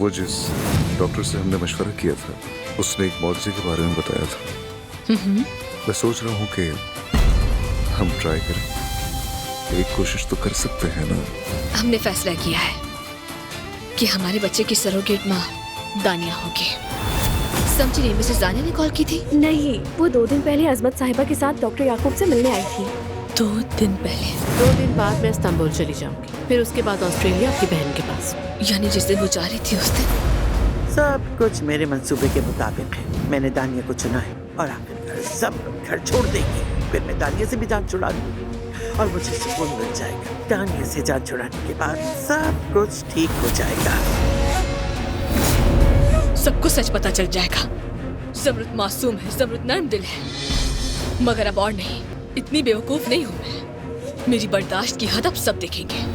वो जिस डॉक्टर से हमने मशवरा किया था उसने एक मुआवजे के बारे में बताया था। मैं सोच रहा हूँ कि हम ट्राई करें, एक कोशिश तो कर सकते हैं ना। हमने फैसला किया है कि हमारे बच्चे की सरोगेट माँ दानिया होगी। समझी नहीं, मिसेस दानिया ने कॉल की थी? नहीं, वो 2 दिन पहले अजमत साहिबा के साथ डॉक्टर याकूब से मिलने आई थी। 2 दिन पहले? 2 दिन बाद मैं इस्तांबुल चली जाऊंगी, फिर उसके बाद ऑस्ट्रेलिया आपकी बहन के पास। यानी जिस दिन वो जा रही थी उस दिन? सब कुछ मेरे मंसूबे के मुताबिक है। मैंने दानिया को चुना है और आखिरकार सब घर छोड़ देंगे। फिर मैं दानिया से भी जान छुड़ा लूंगी और मुझे सुकून मिल जाएगा। दानिया से जान छुड़ाने के बाद सब कुछ ठीक हो जाएगा। सबको सच पता चल जाएगा। ज़मरुद मासूम है, ज़मरुद नर्म दिल है, मगर अब और नहीं, इतनी बेवकूफ नहीं हूँ मैं। मेरी बर्दाश्त की हद अब सब देखेंगे।